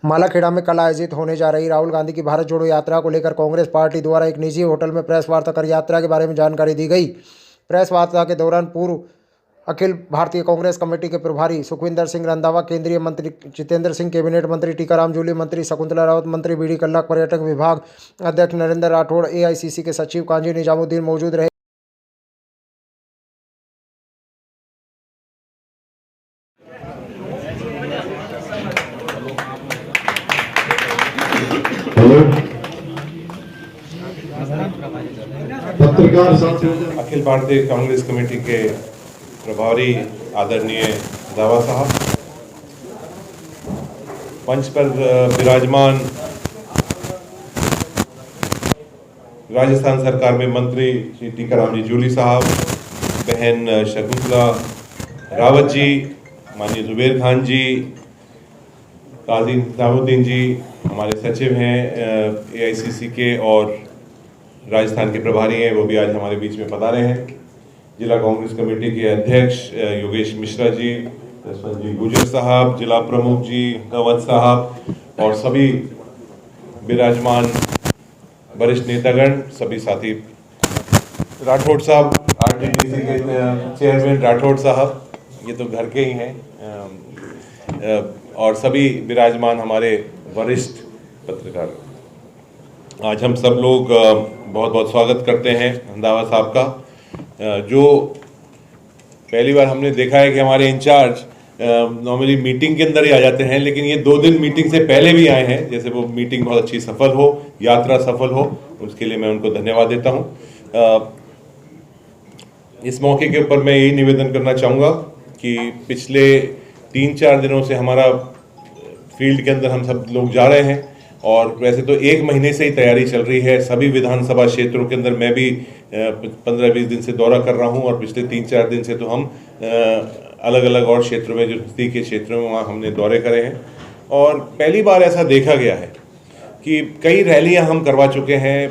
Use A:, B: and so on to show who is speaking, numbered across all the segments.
A: मालाखेड़ा में कल आयोजित होने जा रही राहुल गांधी की भारत जोड़ो यात्रा को लेकर कांग्रेस पार्टी द्वारा एक निजी होटल में प्रेस वार्ता कर यात्रा के बारे में जानकारी दी गई। प्रेस वार्ता के दौरान पूर्व अखिल भारतीय कांग्रेस कमेटी के प्रभारी सुखविंदर सिंह रंधावा, केंद्रीय मंत्री जितेंद्र सिंह, कैबिनेट मंत्री टीकाराम जूली, मंत्री शकुंतला रावत, मंत्री बीडी कल्ला, पर्यटन विभाग अध्यक्ष नरेंद्र राठौड़, एआईसीसी के सचिव काजी निजामुद्दीन मौजूद रहे।
B: पत्रकार साथियों,
C: अखिल भारतीय कांग्रेस कमेटी के प्रभारी आदरणीय रंधावा साहब, मंच पर विराजमान राजस्थान सरकार में मंत्री श्री टीकाराम जी जूली साहब, बहन शकुंतला रावत जी, माननीय जुबेर खान जी, काजी निजामुद्दीन जी, हमारे सचिव हैं एआईसीसी के और राजस्थान के प्रभारी हैं, वो भी आज हमारे बीच में पधारे हैं। जिला कांग्रेस कमेटी के अध्यक्ष योगेश मिश्रा जी, जसवंत जी गुजर साहब, जिला प्रमुख जी कंवत साहब और सभी विराजमान वरिष्ठ नेतागण, सभी साथी, राठौड़ साहब, आरटीडीसी के चेयरमैन राठौड़ साहब, ये तो घर के ही हैं, और सभी विराजमान हमारे वरिष्ठ पत्रकार। आज हम सब लोग बहुत बहुत स्वागत करते हैं रंधावा साहब का। जो पहली बार हमने देखा है कि हमारे इंचार्ज नॉर्मली मीटिंग के अंदर ही आ जाते हैं, लेकिन ये 2 दिन मीटिंग से पहले भी आए हैं। जैसे वो मीटिंग बहुत अच्छी सफल हो, यात्रा सफल हो, उसके लिए मैं उनको धन्यवाद देता हूँ। इस मौके के ऊपर मैं यही निवेदन करना चाहूँगा कि पिछले 3-4 दिनों से हमारा फील्ड के अंदर हम सब लोग जा रहे हैं, और वैसे तो 1 महीने से ही तैयारी चल रही है। सभी विधानसभा क्षेत्रों के अंदर मैं भी 15-20 दिन से दौरा कर रहा हूं, और पिछले 3-4 दिन से तो हम अलग अलग और क्षेत्रों में, जो नज़दीक के क्षेत्रों में, वहाँ हमने दौरे करे हैं। और पहली बार ऐसा देखा गया है कि कई रैलियां हम करवा चुके हैं,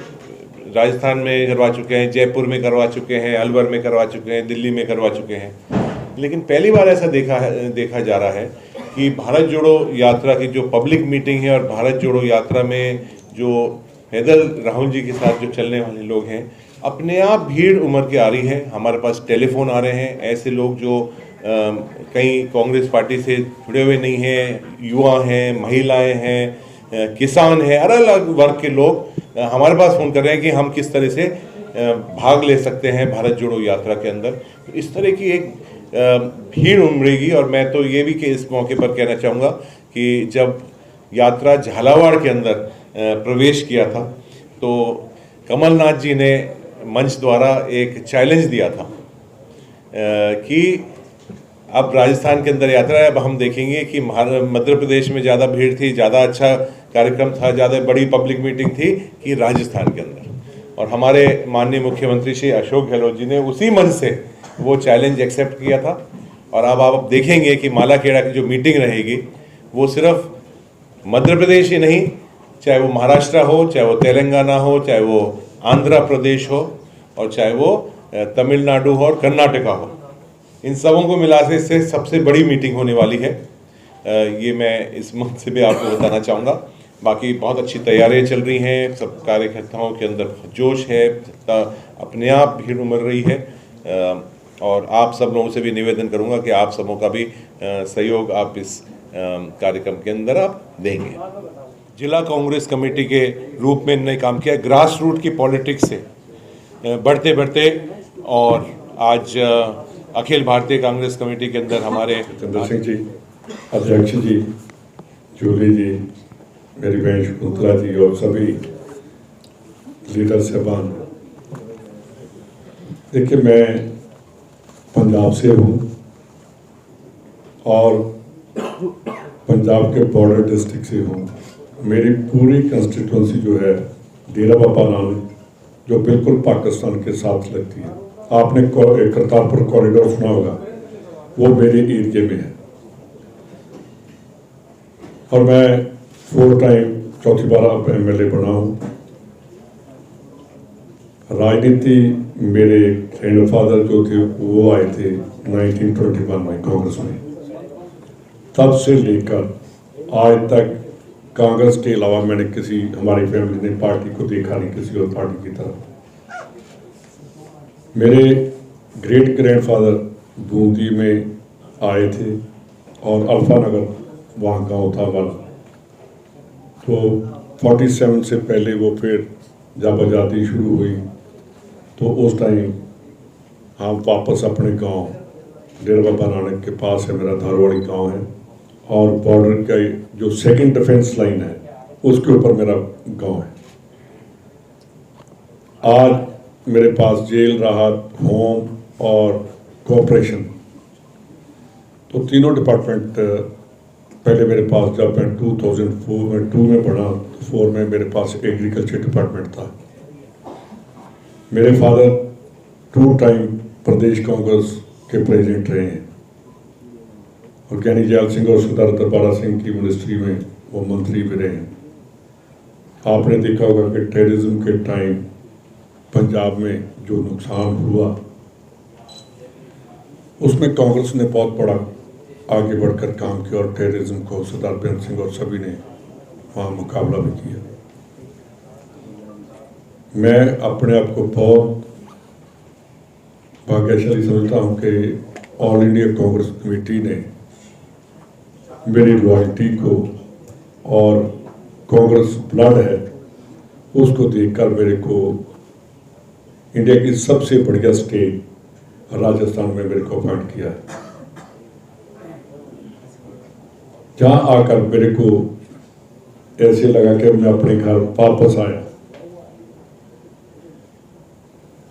C: राजस्थान में करवा चुके हैं, जयपुर में करवा चुके हैं, अलवर में करवा चुके हैं, दिल्ली में करवा चुके हैं, लेकिन पहली बार ऐसा देखा जा रहा है कि भारत जोड़ो यात्रा की जो पब्लिक मीटिंग है, और भारत जोड़ो यात्रा में जो पैदल राहुल जी के साथ जो चलने वाले लोग हैं, अपने आप भीड़ उमड़ के आ रही है। हमारे पास टेलीफोन आ रहे हैं, ऐसे लोग जो कहीं कांग्रेस पार्टी से जुड़े हुए नहीं हैं, युवा हैं, महिलाएं हैं, किसान हैं, अलग अलग वर्ग के लोग हमारे पास फ़ोन कर रहे हैं कि हम किस तरह से भाग ले सकते हैं भारत जोड़ो यात्रा के अंदर। तो इस तरह की एक भीड़ उमड़ेगी। और मैं तो ये भी कि इस मौके पर कहना चाहूँगा कि जब यात्रा झालावाड़ के अंदर प्रवेश किया था, तो कमलनाथ जी ने मंच द्वारा एक चैलेंज दिया था कि अब राजस्थान के अंदर यात्रा है, अब हम देखेंगे कि मध्य प्रदेश में ज़्यादा भीड़ थी, ज़्यादा अच्छा कार्यक्रम था, ज़्यादा बड़ी पब्लिक मीटिंग थी कि राजस्थान के अंदर। और हमारे माननीय मुख्यमंत्री श्री अशोक गहलोत जी ने उसी मंच से वो चैलेंज एक्सेप्ट किया था। और अब आप देखेंगे कि मालाखेड़ा की जो मीटिंग रहेगी, वो सिर्फ मध्य प्रदेश ही नहीं, चाहे वो महाराष्ट्र हो, चाहे वो तेलंगाना हो, चाहे वो आंध्र प्रदेश हो, और चाहे वो तमिलनाडु हो और कर्नाटका हो, इन सबों को मिला से सबसे बड़ी मीटिंग होने वाली है। ये मैं इस मंच से भी आपको बताना चाहूँगा। बाकी बहुत अच्छी तैयारियां चल रही हैं, सब कार्यकर्ताओं के अंदर जोश है, अपने आप भीड़ उमड़ रही है। और आप सब लोगों से भी निवेदन करूंगा कि आप सबों का भी सहयोग आप इस कार्यक्रम के अंदर आप देंगे। जिला कांग्रेस कमेटी के रूप में इन्होंने काम किया, ग्रास रूट की पॉलिटिक्स से बढ़ते बढ़ते, और आज अखिल भारतीय कांग्रेस कमेटी के अंदर हमारे
B: जितेंद्र सिंह जी, अध्यक्ष जी, जूली जी, मेरी बहन शकुंतला जी और सभी लीडर साहबान। देखिए, मैं पंजाब से हूँ और पंजाब के बॉर्डर डिस्ट्रिक्ट से हूँ। मेरी पूरी कंस्टिट्यूंसी जो है डेरा बाबा नानक, जो बिल्कुल पाकिस्तान के साथ लगती है, आपने करतारपुर कॉरिडोर सुना होगा, वो मेरे एरिया में है। और मैं 4 टाइम चौथी बार MLA बना हूँ। राजनीति, मेरे ग्रैंडफादर जो थे वो आए थे 1921 में कांग्रेस में, तब से लेकर आज तक कांग्रेस के अलावा मैंने किसी हमारी फैमिली ने पार्टी को देखा नहीं किसी और पार्टी की तरफ। मेरे ग्रेट ग्रैंडफादर बूंदी में आए थे और अल्फानगर वहाँ गांव था हमारा, तो 47 से पहले वो फिर जब आज़ादी शुरू हुई तो उस टाइम हम वापस अपने गांव डेरा बाबा नानक के पास है, मेरा धारवाड़ी गांव है, और बॉर्डर का जो सेकंड डिफेंस लाइन है उसके ऊपर मेरा गांव है। आज मेरे पास जेल, राहत, होम और कोऑपरेशन, तो तीनों डिपार्टमेंट पहले मेरे पास, जब मैं 2002 में पढ़ा तो 4 में मेरे पास एग्रीकल्चर डिपार्टमेंट था। मेरे फादर 2 टाइम प्रदेश कांग्रेस के प्रेसिडेंट रहे हैं और ज्ञानी जैल सिंह और सरदार दरबारा सिंह की मिनिस्ट्री में वो मंत्री भी रहे हैं। आपने देखा होगा कि टेररिज्म के टाइम पंजाब में जो नुकसान हुआ उसमें कांग्रेस ने बहुत बड़ा आगे बढ़कर काम किया और टेररिज्म को सरदार बेअंत सिंह और सभी ने वहाँ मुकाबला भी किया। मैं अपने आप को बहुत भाग्यशाली समझता हूँ कि ऑल इंडिया कांग्रेस कमेटी ने मेरी लॉयल्टी को और कांग्रेस ब्लड है उसको देखकर मेरे को इंडिया की सबसे बढ़िया स्टेट राजस्थान में मेरे को अपॉइंट किया है, जहाँ आकर मेरे को ऐसे लगा कि मैं अपने घर वापस आया।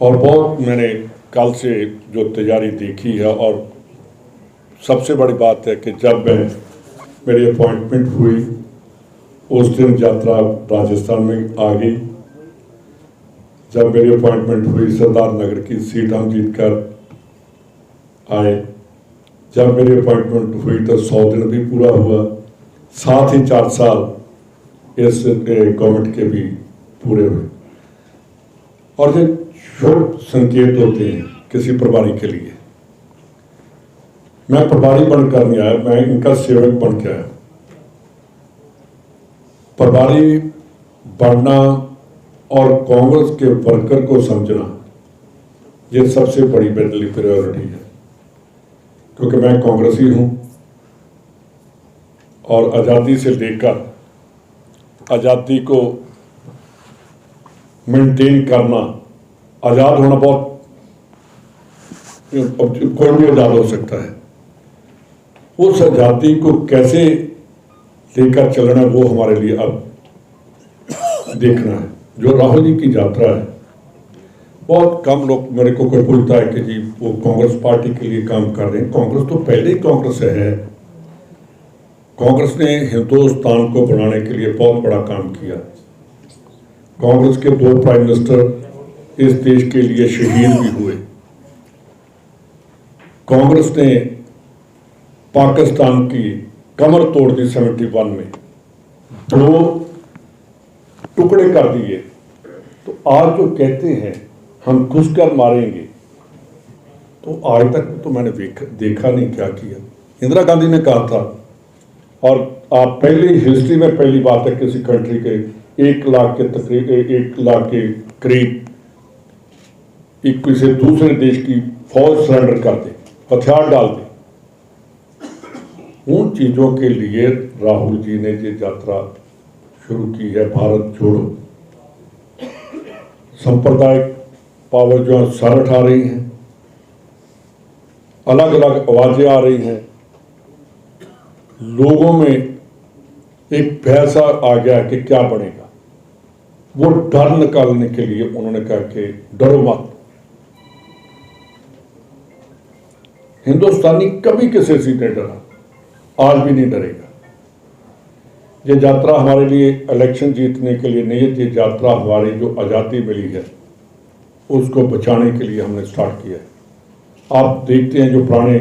B: और बहुत मैंने कल से जो तैयारी देखी है, और सबसे बड़ी बात है कि जब मेरी अपॉइंटमेंट हुई उस दिन यात्रा राजस्थान में आ गई। जब मेरी अपॉइंटमेंट हुई सरदार नगर की सीट हम जीत कर आए। जब मेरी अपॉइंटमेंट हुई तो 100 दिन भी पूरा हुआ, साथ ही 4 साल इस गवर्नमेंट के भी पूरे हुए। और ये शुभ संकेत होते हैं किसी प्रभारी के लिए। मैं प्रभारी बनकर नहीं आया, मैं इनका सेवक बन के आया। प्रभारी बनना और कांग्रेस के वर्कर को समझना ये सबसे बड़ी मेरे लिए प्रायोरिटी है, क्योंकि मैं कांग्रेसी हूं और आज़ादी से लेकर आज़ादी को मेंटेन करना, आज़ाद होना बहुत, कोई भी आज़ाद हो सकता है, उस आज़ादी को कैसे लेकर चलना वो हमारे लिए अब देखना है। जो राहुल जी की यात्रा है, बहुत कम लोग, मेरे को कोई पूछता है कि जी वो कांग्रेस पार्टी के लिए काम कर रहे हैं। कांग्रेस तो पहले ही कांग्रेस है। कांग्रेस ने हिंदुस्तान को बनाने के लिए बहुत बड़ा काम किया। कांग्रेस के 2 प्राइम मिनिस्टर इस देश के लिए शहीद भी हुए। कांग्रेस ने पाकिस्तान की कमर तोड़ दी 71 में, 2 टुकड़े कर दिए। तो आज जो कहते हैं हम घुसकर मारेंगे, तो आज तक तो मैंने देखा नहीं क्या किया। इंदिरा गांधी ने कहा था, और आप पहली हिस्ट्री में पहली बात है किसी कंट्री के 1 लाख के तकरीब 1 लाख के करीब एक किसी दूसरे देश की फौज सरेंडर कर दे, हथियार डाल दे। उन चीजों के लिए राहुल जी ने ये यात्रा शुरू की है, भारत जोड़ो। सांप्रदायिक पावर जो सर उठा रही हैं, अलग अलग आवाजें आ रही हैं, लोगों में एक भय सा आ गया कि क्या बनेगा। वो डर निकालने के लिए उन्होंने कहा कि डरो मत। हिंदुस्तानी कभी किसी से नहीं डरा, आज भी नहीं डरेगा। ये यात्रा हमारे लिए इलेक्शन जीतने के लिए नहीं है, ये यात्रा हमारी जो आज़ादी मिली है उसको बचाने के लिए हमने स्टार्ट किया है। आप देखते हैं जो पुराने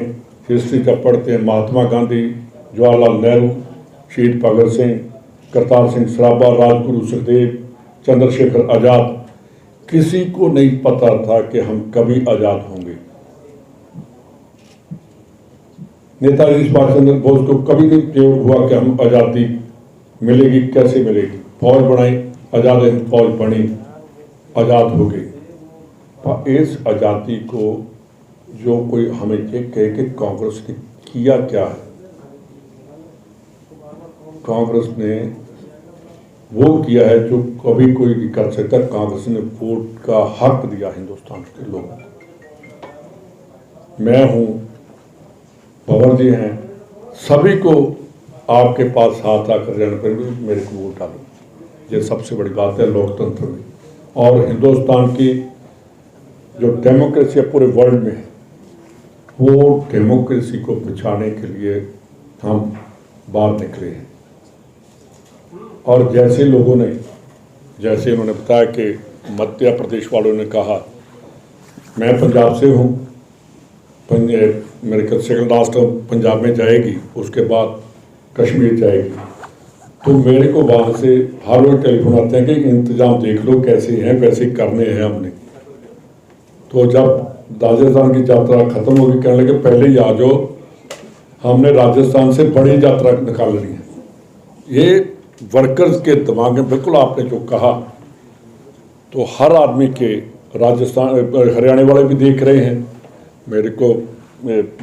B: हिस्ट्री जब पढ़ते हैं, महात्मा गांधी, जवाहरलाल नेहरू, शहीद भगत सिंह, करतार सिंह सराभा, राजगुरु सुखदेव, चंद्रशेखर आज़ाद, किसी को नहीं पता था कि हम कभी आज़ाद होंगे। नेताजी सुभाष चंद्र बोस को कभी नहीं प्रयोग हुआ कि हम आज़ादी मिलेगी, कैसे मिलेगी? फौज बनाई, आज़ाद हिंद फौज बनी, आज़ाद हो गई। पर इस आज़ादी को जो कोई हमें ये कहे कि कांग्रेस ने किया क्या है, कांग्रेस ने वो किया है जो कभी कोई नहीं कर सकता। कांग्रेस ने वोट का हक दिया हिंदुस्तान के लोगों को। मैं हूँ, पवार जी हैं, सभी को आपके पास हाथ आकर जाने पर भी मेरे को वोट डालो। ये सबसे बड़ी बात है लोकतंत्र में। और हिंदुस्तान की जो डेमोक्रेसी है पूरे वर्ल्ड में है, वो डेमोक्रेसी को बचाने के लिए हम बाहर निकले हैं। और जैसे लोगों ने, जैसे उन्होंने बताया कि मध्य प्रदेश वालों ने कहा, मैं पंजाब से हूँ, मेरे सेकंड लास्ट पंजाब में जाएगी, उसके बाद कश्मीर जाएगी, तो मेरे को वहाँ से हर रोज टेलीफोन आते हैं कि इंतजाम देख लो कैसे हैं, वैसे करने हैं हमने। तो जब राजस्थान की यात्रा खत्म होगी, कहने लगे पहले ही आ जाओ, हमने राजस्थान से बड़ी यात्रा निकाल ली है। ये वर्कर्स के दिमाग में बिल्कुल आपने जो कहा, तो हर आदमी के, राजस्थान हरियाणा वाले भी देख रहे हैं, मेरे को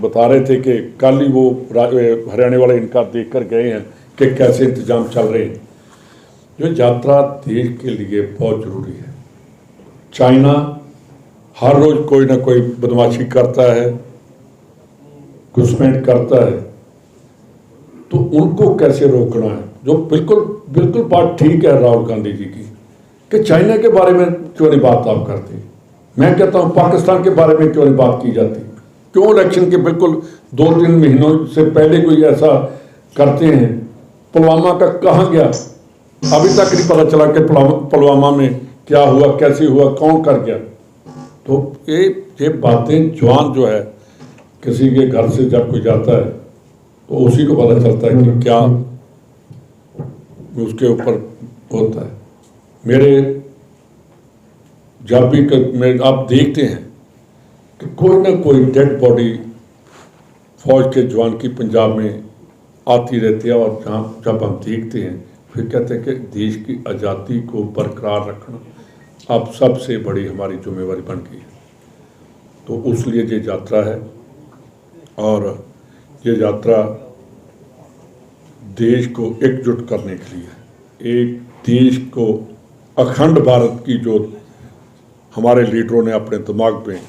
B: बता रहे थे कि कल ही वो हरियाणा वाले इनका देख कर गए हैं कि कैसे इंतजाम चल रहे हैं। जो यात्रा देश के लिए बहुत ज़रूरी है। चाइना हर रोज़ कोई ना कोई बदमाशी करता है, घुसपैठ करता है, तो उनको कैसे रोकना है? जो बिल्कुल बात ठीक है राहुल गांधी जी की कि चाइना के बारे में क्यों नहीं बात आप करते। मैं कहता हूँ पाकिस्तान के बारे में क्यों नहीं बात की जाती? क्यों इलेक्शन के बिल्कुल 2-3 महीनों से पहले कोई ऐसा करते हैं? पुलवामा का कहाँ गया? अभी तक नहीं पता चला कि पुलवामा में क्या हुआ, कैसे हुआ, कौन कर गया। तो ये बातें, जवान जो है किसी के घर से जब कोई जाता है तो उसी को पता चलता है कि क्या उसके ऊपर होता है। मेरे जब भी आप देखते हैं कि कोई ना कोई डेड बॉडी फौज के जवान की पंजाब में आती रहती है, और जब हम देखते हैं फिर कहते हैं कि देश की आज़ादी को बरकरार रखना अब सबसे बड़ी हमारी जिम्मेवारी बन गई है। तो उसलिए ये यात्रा है, और ये यात्रा देश को एकजुट करने के लिए, एक देश को अखंड भारत की जो हमारे लीडरों ने अपने दिमाग में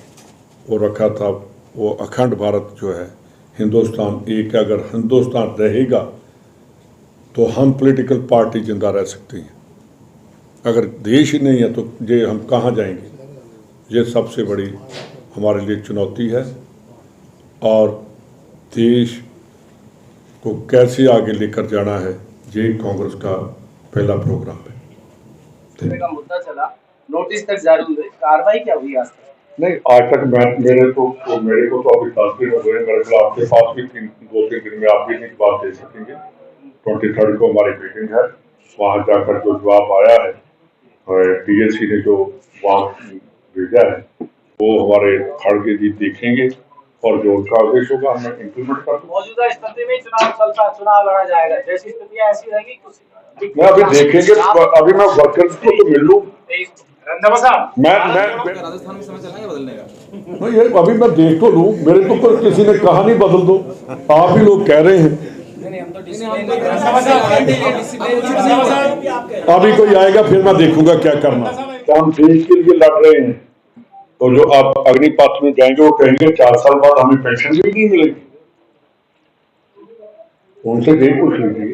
B: वो रखा था, वो अखंड भारत जो है, हिंदुस्तान एक, अगर हिंदुस्तान रहेगा तो हम पॉलिटिकल पार्टी जिंदा रह सकती हैं। अगर देश ही नहीं है तो ये हम कहाँ जाएंगे? ये सबसे बड़ी हमारे लिए चुनौती है, और देश को कैसे आगे लेकर जाना है, ये कांग्रेस का पहला प्रोग्राम है।
D: का मुद्दा चला, नोटिस तक जारी हुए, कार्रवाई क्या हुई आज तक?
B: नहीं, आज तक मेरे को तो अभी 10 दिन हो गए। मेरे को आपके पास भी 2-3 दिन में आप भी नहीं बात दे सकेंगे। 23 को हमारी मीटिंग है, वहाँ जाकर जो जवाब आया है, DSC ने जो वहाँ भेजा है, वो हमारे खड़गे जी देखेंगे, और जो उनका आदेश होगा हमें इम्प्लीमेंट कर दूँ।
D: मौजूदा स्थिति में चुनाव लड़ा जाएगा, जैसी स्थिति ऐसी रहेगी कुछ
B: मैं अभी देखेंगे, अभी मैं वर्कर्स को तो मिल लूँ। मैं
E: राजस्थान में समय चलेंगे बदलने का।
B: ये अभी मैं देख तो लूँ, मेरे तो पर किसी ने कहा नहीं बदल दो, आप ही लोग कह रहे हैं। अभी कोई आएगा फिर मैं देखूंगा क्या करना। तो हम देश के लिए लड़ रहे हैं, तो जो आप अग्निपथ में जाएंगे वो कहेंगे 4 साल बाद हमें पेंशन भी नहीं मिलेगी। उनसे यही पूछ लीजिए।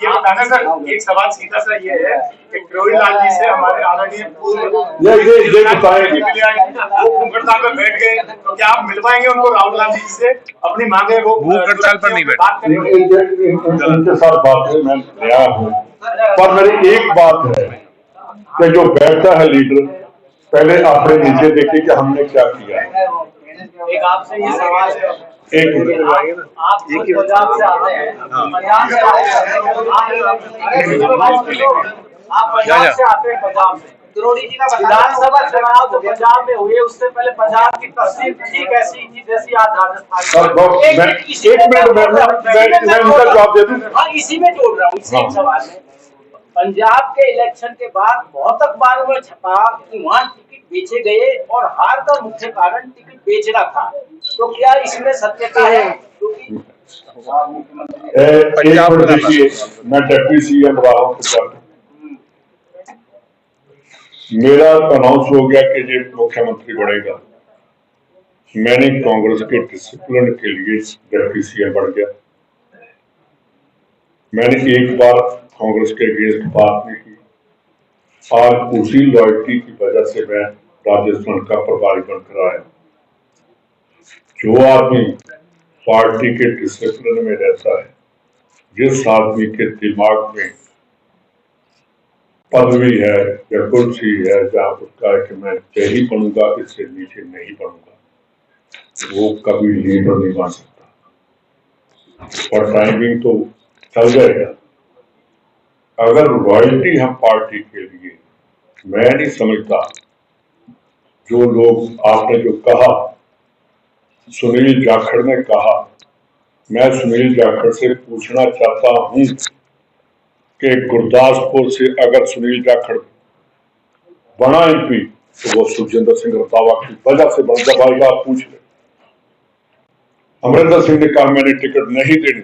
F: ये बताना सर, एक सवाल सीधा सा ये है कि किरोड़ीलाल जी से हमारे आदरणीय
B: ये बताएंगे,
F: वो भूख हड़ताल पर बैठ गए, तो क्या आप मिलवाएंगे उनको राहुल गांधी जी से? अपनी मांगे वो
C: भूख हड़ताल पर नहीं बैठे।
B: इनके साथ बात है, मैं नया हूँ, पर मेरी एक बात है कि जो बैठता है लीडर, पहले अपने नीचे देखे कि हमने क्या किया।
D: एक आपसे ये सवाल है,
B: एक मिनट,
D: आप पंजाब से आते हैं, पंजाब से आते हैं, आप पंजाब से आते हैं पंजाब से, करोड़ी जी का विधानसभा चुनाव जो पंजाब में हुए उससे पहले पंजाब की तस्वीर ठीक ऐसी थी जैसी आज राजस्थान
F: मैं उनका जवाब दे दूं।
D: हाँ, इसी में जोड़ रहा हूँ, इसी एक सवाल में। पंजाब के इलेक्शन के बाद बहुत अखबारों में छपा कि वहाँ टिकट बेचे गए और हार का मुख्य कारण टिकट बेचना था, तो क्या इसमें सत्यता है?
F: एक मिनट देखिए, मैं डिप्टी सीएम रहा हूँ पंजाब। मेरा अनाउंस हो गया कि ये मुख्यमंत्री बनेगा, मैंने कांग्रेस के डिसिप्लिन के लिए डिप्टी सीएम बन गया। मैंने एक बार कांग्रेस के अगेंस्ट बात नहीं की। आज उसी लॉयल्टी की वजह से मैं राजस्थान का प्रभारी बनकर आया। जो आदमी पार्टी के डिसिप्लिन में रहता है, जिस आदमी के दिमाग में पदवी है या कुर्सी है, जहाँ उसका है कि मैं यही बनूंगा, इससे नीचे नहीं बनूंगा, वो कभी लीडर नहीं बन सकता। और टाइमिंग तो चल जाएगा। अगर रॉयल्टी हम पार्टी के लिए, मैं नहीं समझता जो लोग आपने जो कहा, सुनील जाखड़ ने कहा, मैं सुनील जाखड़ से पूछना चाहता हूं कि गुरदासपुर से अगर सुनील जाखड़ बना एमपी तो वो सुखजिंदर सिंह रंधावा की वजह से बन जाएगा, आप पूछ ले। अमरिंदर सिंह ने कहा मैंने टिकट नहीं देनी,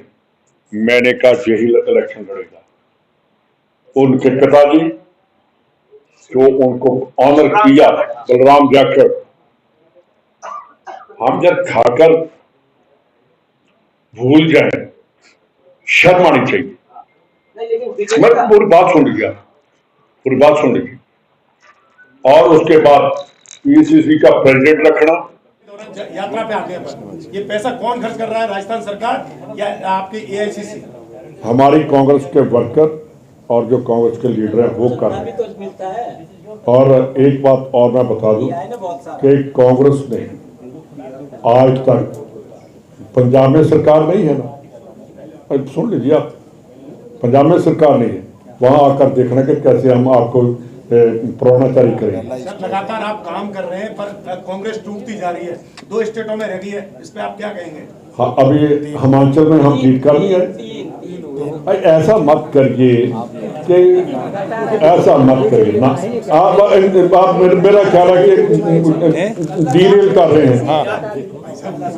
F: मैंने कहा यही इलेक्शन लड़ेगा। उनके पिताजी जो उनको ऑनर किया, बलराम जाखड़, हम जब खाकर भूल जाए, शर्म आनी चाहिए। मैं पूरी बात सुन लिया, पूरी बात सुन ली। और उसके बाद पीसीसी का प्रेसिडेंट रखना।
G: यात्रा पे आते हैं, ये पैसा कौन खर्च कर रहा है, राजस्थान सरकार या आपकी एआईसीसी?
B: हमारी कांग्रेस के वर्कर और जो कांग्रेस के लीडर हैं वो कर रहे हैं। और एक बात और मैं बता दूं कि कांग्रेस ने आज तक, पंजाब में सरकार नहीं है ना, सुन लीजिए आप, पंजाब में सरकार नहीं है, वहां आकर देखना कि कैसे हम आपको प्रोणाचारी करेंगे।
G: लगातार आप काम कर रहे हैं पर कांग्रेस टूटती जा रही है, 2 स्टेटों में रह गई है, इस पे आप क्या कहेंगे?
B: हाँ, अभी हिमाचल में हम जीत कर नहीं है। ऐसा मत करिए कि ऐसा मत करिए ना, आप मेरा ख्याल है कि डीरेल कर रहे हैं।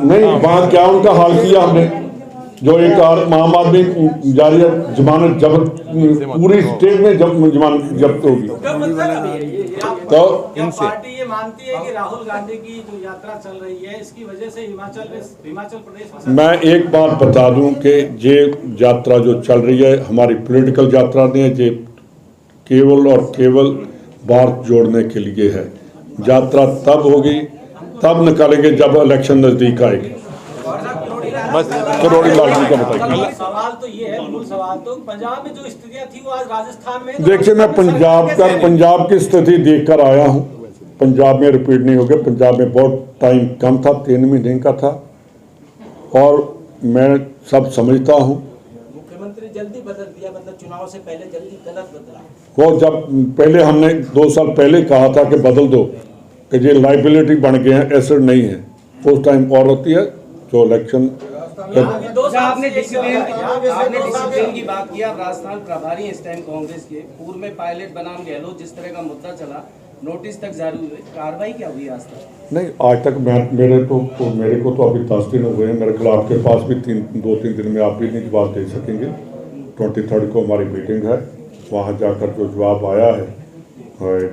B: नहीं, वहाँ क्या उनका हाल किया हमने, जो एक आम आदमी जारी जमानत जब्त, पूरी स्टेट में जमानत जब्त होगी।
H: तो पार्टी ये मानती है कि राहुल गांधी की जो यात्रा चल रही है इसकी वजह से हिमाचल प्रदेश में,
B: मैं एक बात बता दूं कि ये यात्रा जो चल रही है हमारी पॉलिटिकल यात्रा नहीं है, ये केवल और केवल भारत जोड़ने के लिए है। यात्रा तब होगी, तब निकालेंगे जब इलेक्शन नजदीक आएगी। बस करोड़ी लाल जी का बताइए।
H: सवाल तो ये है, मूल सवाल तो पंजाब में जो स्थितियां थी वो आज राजस्थान में।
B: देखिए, मैं पंजाब की स्थिति देखकर आया हूँ। पंजाब में रिपीट नहीं हो गया। पंजाब में बहुत टाइम कम था, 3 महीने का था, और मैं सब समझता हूँ।
H: मुख्यमंत्री जल्दी बदल दिया, मतलब चुनाव से पहले जल्दी गलत बदला।
B: वो जब पहले हमने 2 साल पहले कहा था कि बदल दो, कि ये लाइबिलिटी बन गए हैं, एसेट नहीं है, उस टाइम और होती है जो इलेक्शन।
I: आपने डिसिप्लिन की बात की, आप राजस्थान प्रभारी इस टाइम कांग्रेस के, पूर्व में पायलट बनाम गहलोत जिस तरह का मुद्दा चला, नोटिस तक जारी हुए, कार्रवाई क्या हुई आज तक?
B: नहीं, आज तक मेरे को तो अभी 10 दिन हुए हैं। मेरे ख्याल आपके पास भी 2-3 दिन में आप भी नहीं जवाब दे सकेंगे। 23 को हमारी मीटिंग है, वहाँ जाकर जो जवाब आया है,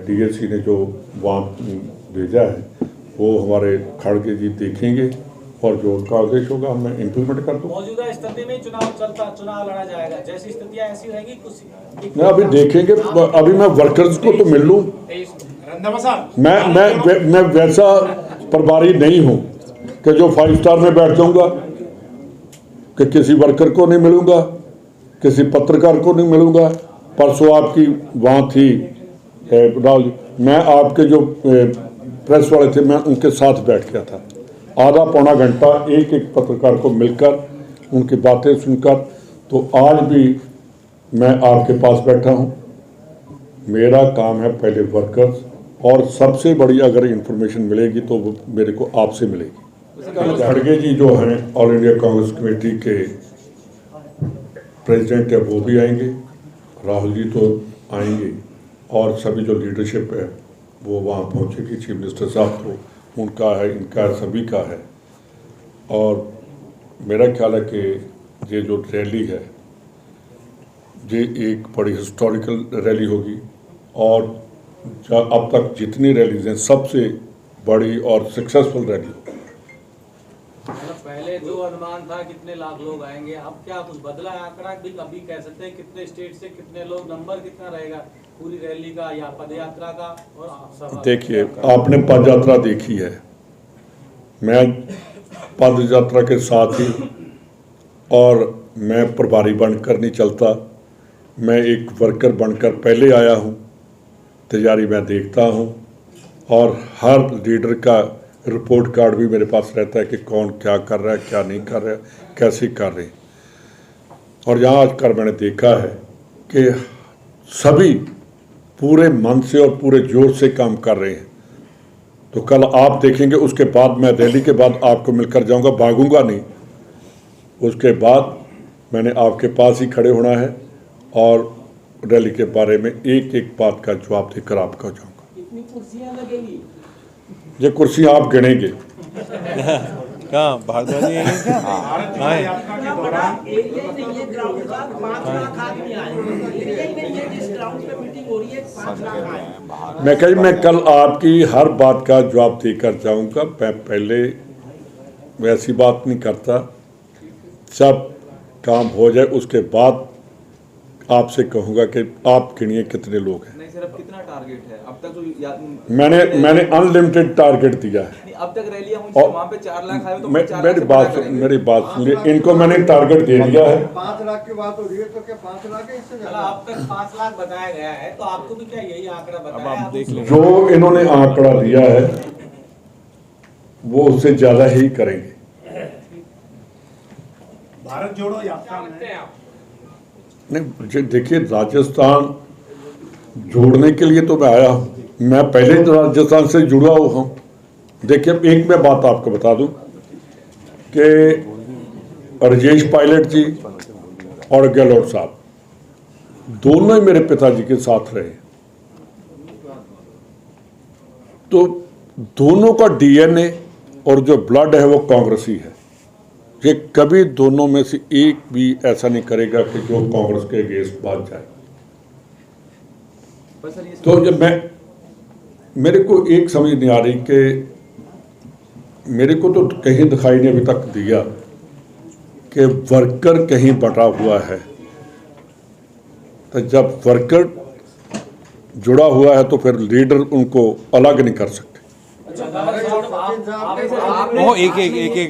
B: डीएससी ने जो वहाँ भेजा है वो हमारे खड़गे जी देखेंगे, और जो उनका आदेश होगा मैं इम्प्लीमेंट कर दूँगा।
H: मौजूदा स्थिति में चुनाव लड़ा जाएगा, जैसी स्थितियां ऐसी रहेगी कुछ
B: नहीं, अभी देखेंगे। अभी मैं वर्कर्स को तो मिल लूँ। मैं वैसा प्रभारी नहीं हूँ कि जो 5 स्टार में बैठ जाऊँगा, कि किसी वर्कर को नहीं मिलूँगा, किसी पत्रकार को नहीं मिलूँगा। परसों आपकी वहाँ थी राहुल, मैं आपके जो प्रेस वाले थे, मैं उनके साथ बैठ गया था, आधा पौना घंटा एक एक पत्रकार को मिलकर उनकी बातें सुनकर। तो आज भी मैं आपके पास बैठा हूँ, मेरा काम है पहले वर्कर्स, और सबसे बड़ी अगर इंफॉर्मेशन मिलेगी तो वो मेरे को आपसे मिलेगी। खड़गे जी जो हैं ऑल इंडिया कांग्रेस कमेटी के प्रेसिडेंट है वो भी आएंगे, राहुल जी तो आएंगे, और सभी जो लीडरशिप है वो वहाँ पहुँचेगी। चीफ मिनिस्टर साहब तो उनका है, इनका है, सभी का है। और मेरा ख्याल है कि ये जो रैली है ये एक बड़ी हिस्टोरिकल रैली होगी, और अब तक जितनी रैलीज हैं सबसे बड़ी और सक्सेसफुल रैली होगी।
H: मतलब पहले जो अनुमान था कितने लाख लोग आएंगे, अब क्या कुछ बदला है आंकड़ा? भी कभी कह सकते हैं कितने स्टेट से कितने लोग, नंबर कितना रहेगा पूरी रैली का या पदयात्रा का? और सभा?
B: देखिए, आपने पद यात्रा देखी है, मैं पद यात्रा के साथ ही, और मैं प्रभारी बनकर नहीं चलता, मैं एक वर्कर बनकर पहले आया हूँ। तैयारी मैं देखता हूँ, और हर लीडर का रिपोर्ट कार्ड भी मेरे पास रहता है कि कौन क्या कर रहा है, क्या नहीं कर रहा है, कैसे कर रहे हैं। और यहाँ आकर मैंने देखा है कि सभी पूरे मन से और पूरे जोर से काम कर रहे हैं। तो कल आप देखेंगे, उसके बाद मैं रैली के बाद आपको मिलकर जाऊंगा, भागूंगा नहीं। उसके बाद मैंने आपके पास ही खड़े होना है और रैली के बारे में एक एक बात का जवाब देकर आपका जाऊंगा।
H: कितनी कुर्सियां लगेगी?
B: ये कुर्सियां आप गिनेंगे।
E: कहाँ भारद्वाज जी हैं क्या?
G: यात्रा के दौरान
B: मैं कहीं मैं कल आपकी हर बात का जवाब देकर जाऊंगा। मैं पहले वैसी बात नहीं करता, सब काम हो जाए उसके बाद आपसे कहूंगा कि आप गिनिए कितने लोग हैं।
E: नहीं सर, अब कितना टारगेट है अब तक? जो
B: मैंने अनलिमिटेड टारगेट दिया है।
E: अब तक रैलियां हुई थी, वहाँ पे 4 लाख आए तो 4 लाख
B: मेरी बात सुनिए, इनको मैंने टारगेट दे दिया है।
J: 5 लाख की बात हो रही है, तो क्या 5 लाख है? इससे ज्यादा
H: अब तक 5 लाख बताया गया है, तो आपको भी क्या यही आंकड़ा बताया?
E: अब आप देख लें।
B: जो इन्होंने आंकड़ा दिया है वो उससे ज्यादा ही करेंगे।
G: भारत जोड़ो यात्रा में
B: नहीं, देखिए, राजस्थान जोड़ने के लिए तो मैं आया हूँ, मैं पहले ही राजस्थान से जुड़ा हुआ हूँ। देखिए, एक मैं बात आपको बता दूं कि राजेश पायलट जी और गहलोत साहब दोनों ही मेरे पिताजी के साथ रहे, तो दोनों का डीएनए और जो ब्लड है वो कांग्रेसी है। ये कभी दोनों में से एक भी ऐसा नहीं करेगा कि जो कांग्रेस के अगेंस्ट बात जाए। तो जब मेरे को एक समझ नहीं आ रही कि मेरे को तो कहीं दिखाई नहीं अभी तक दिया कि वर्कर कहीं बटा हुआ है। तो जब वर्कर जुड़ा हुआ है तो फिर लीडर उनको अलग नहीं कर सकते।
E: एक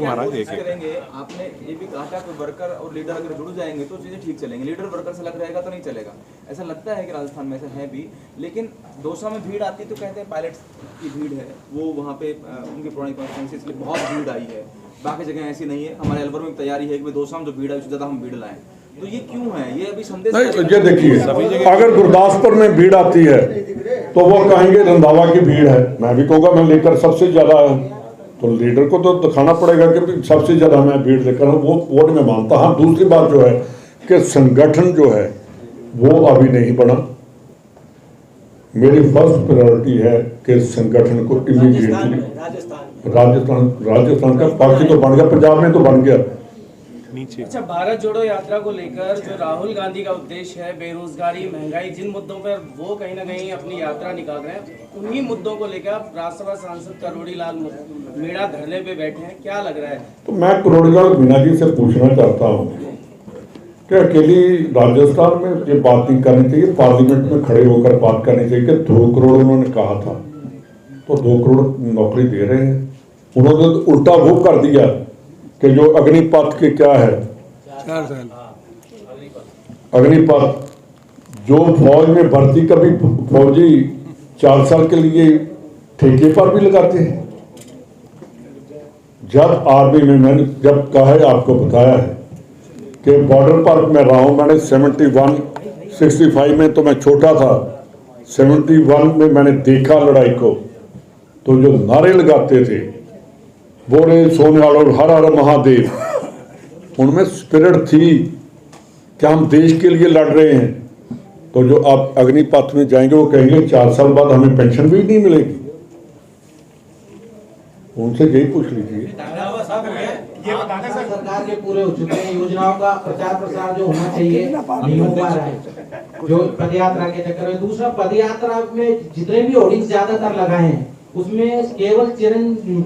E: महाराज एक करेंगे। आपने ये भी कहा था कि वर्कर और लीडर अगर जुड़ जाएंगे तो चीजें ठीक चलेंगी, लीडर वर्कर से अलग रहेगा तो नहीं चलेगा। ऐसा लगता है कि राजस्थान में ऐसा है भी, लेकिन दौसा में भीड़ आती तो कहते हैं पायलट्स की भीड़ है, वो वहाँ पे उनकी पुरानी कॉन्फ्रेंस इसलिए बहुत भीड़ आई है, बाकी जगह ऐसी नहीं है। हमारे अलवर में तैयारी है कि दौसा में जो भीड़ आई उससे ज्यादा हम भीड़ लाएं, तो ये क्यों है? ये अभी संदेश
B: नहीं, ये देखिए, अगर गुरदासपुर में भीड़ आती है तो वो कहेंगे रंधावा की भीड़ है, मैं भी कहूँगा मैं लेकर सबसे ज्यादा है, तो लीडर को तो दिखाना पड़ेगा कि सबसे ज्यादा मैं भीड़ लेकर हूँ, वो नहीं मैं मानता। हाँ, दूसरी बात जो है कि संगठन जो है वो अभी नहीं बना। मेरी फर्स्ट प्रायोरिटी है कि संगठन को इमीडिएटली राजस्थान का, बाकी तो बन गया, पंजाब में तो बन गया।
I: अच्छा, भारत जोड़ो यात्रा को लेकर जो राहुल गांधी का उद्देश्य है, बेरोजगारी, महंगाई, जिन मुद्दों पर वो कहीं ना कहीं अपनी यात्रा निकाल रहे हैं, उन्हीं मुद्दों को लेकर राज्यसभा सांसद करोड़ी लाल मीणा धरने पे बैठे हैं, क्या लग रहा है?
B: तो मैं करोड़ी लाल मीणा जी से पूछना चाहता हूँ कि अकेली राजस्थान में ये बात नहीं करनी चाहिए, पार्लियामेंट में खड़े होकर बात करनी चाहिए कि 2 करोड़ उन्होंने कहा था, तो 2 करोड़ नौकरी दे रहे हैं। उन्होंने उल्टा वो कर दिया कि जो अग्निपथ के क्या है,
J: 4 साल
B: अग्निपथ जो फौज में भर्ती, कभी फौजी 4 साल के लिए ठेके पर भी लगाते हैं। जब आर्मी में मैंने जब कहा है, आपको बताया है कि बॉर्डर पर मैं रहा हूं, मैंने 71-65 में तो मैं छोटा था, 71 में मैंने देखा लड़ाई को, तो जो नारे लगाते थे बोले सोनिहाल और हर हर महादेव, उनमें स्पिरिट थी कि हम देश के लिए लड़ रहे हैं। तो जो आप अग्निपथ में जाएंगे वो कहेंगे 4 साल बाद हमें पेंशन भी नहीं मिलेगी। उनसे यही पूछ लीजिए।
G: ये बताना सर,
H: सरकार के पूरे हो चुके हैं, योजनाओं का प्रचार प्रसार जो होना चाहिए नहीं हो पा रहा है जो पदयात्रा के चक्कर में। दूसरा, पदयात्रा में जितने भी होर्डिंग्स ज्यादातर लगाए हैं उसमें केवल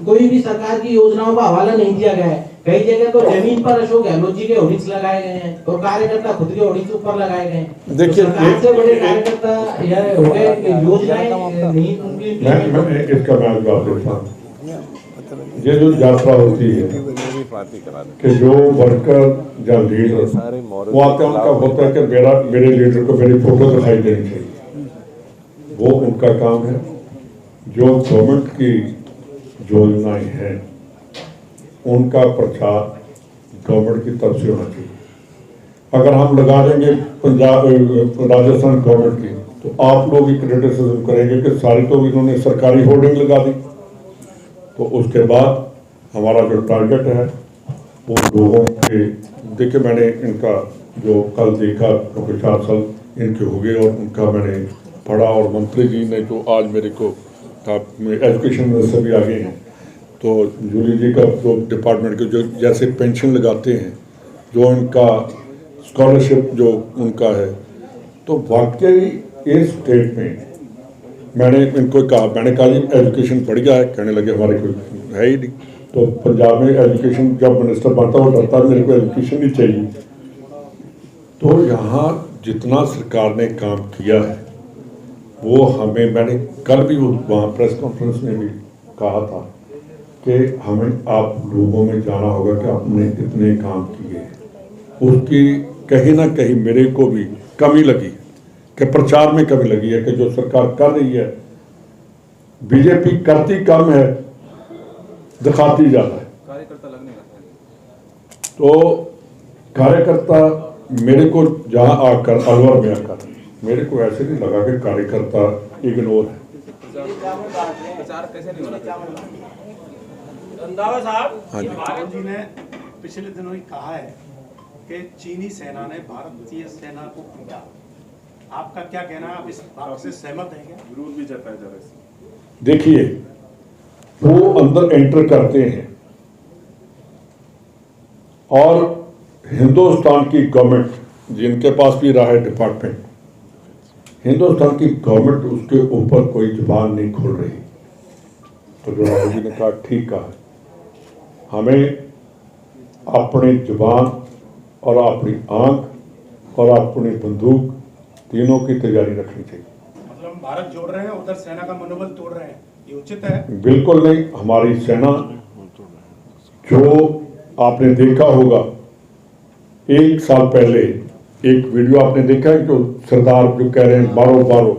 H: कोई भी सरकार की योजनाओं का हवाला नहीं दिया गया है। कई जगह तो जमीन पर अशोक गहलोत जी के होर्डिंग्स लगाए गए हैं और कार्यकर्ता खुद के होर्डिंग्स ऊपर लगाए गए हैं।
B: देखिए,
H: सरकार से बड़े कार्यकर्ता यह हो गए कि योजनाएं नहीं उनकी।
B: मैं इसका जवाब देता हूँ। ये जो यात्रा होती है कि जो वर्कर या लीडर वो आते हैं, उनका होता है कि मेरे लीडर को मेरी फोटो दिखाई देनी चाहिए, वो उनका काम है। जो गवर्नमेंट की योजनाएं हैं उनका प्रचार गवर्नमेंट की तरफ से होना चाहिए। अगर हम लगा देंगे पंजाब राजस्थान गवर्नमेंट की, तो आप लोग ही क्रिटिसिज्म करेंगे कि सारी तो इन्होंने सरकारी होर्डिंग लगा दी। तो उसके बाद हमारा जो टारगेट है वो लोगों के, देखिए मैंने इनका जो कल देखा क्योंकि 4 साल इनके हो गए और उनका मैंने पढ़ा, और मंत्री जी ने जो आज मेरे को एजुकेशन मिनिस्टर भी आगे हैं, तो जूली जी का जो डिपार्टमेंट के जो जैसे पेंशन लगाते हैं, जो इनका स्कॉलरशिप जो उनका है, तो वाकई इस स्टेट में मैंने इनको कहा, मैंने कहा जी एजुकेशन बढ़ गया है, कहने लगे हमारे कोई है ही नहीं। तो पंजाब में एजुकेशन जब मिनिस्टर बनता वो डरता मेरे को एजुकेशन नहीं चाहिए। तो यहाँ जितना सरकार ने काम किया है वो हमें, मैंने कल भी वहाँ प्रेस कॉन्फ्रेंस में भी कहा था कि हमें आप लोगों में जाना होगा कि आपने कितने काम किए। उसकी कहीं ना कहीं मेरे को भी कमी लगी कि प्रचार में कमी लगी है कि जो सरकार कर रही है, बीजेपी करती कम है, दिखाती ज़्यादा है।
E: कार्यकर्ता लगने लगता है।
B: तो कार्यकर्ता मेरे को जहाँ आकर अलवर में आकर मेरे को ऐसे नहीं लगा कि कार्यकर्ता इग्नोर है।
E: प्रचार कैसे नहीं होना चाहिए?
D: रंधावा साहब,
B: हाँ जी।
G: राहुल जी ने पिछले दिनों ही कहा है कि चीनी सेना ने भारतीय सेना को पीटा। आपका क्या कहना है, आप इस बात से सहमत हैं क्या?
E: विरोध भी जताया जा रहा है।
B: देखिए, वो अंदर एंटर करते हैं और हिंदुस्तान की गवर्नमेंट जिनके पास भी रहा है डिपार्टमेंट, हिंदुस्तान की गवर्नमेंट उसके ऊपर कोई जुबान नहीं खोल रही। तो जो राहुल जी ने कहा ठीक कहा, हमें अपनी जुबान और अपनी आंख और अपनी बंदूक तीनों की तैयारी रखनी चाहिए।
G: मतलब हम भारत जोड़ रहे हैं, उधर सेना का मनोबल तोड़ रहे हैं, ये उचित है?
B: बिल्कुल नहीं। हमारी सेना, जो आपने देखा होगा 1 साल पहले एक वीडियो आपने देखा है, जो सरदार जो कह रहे हैं बारो बारो,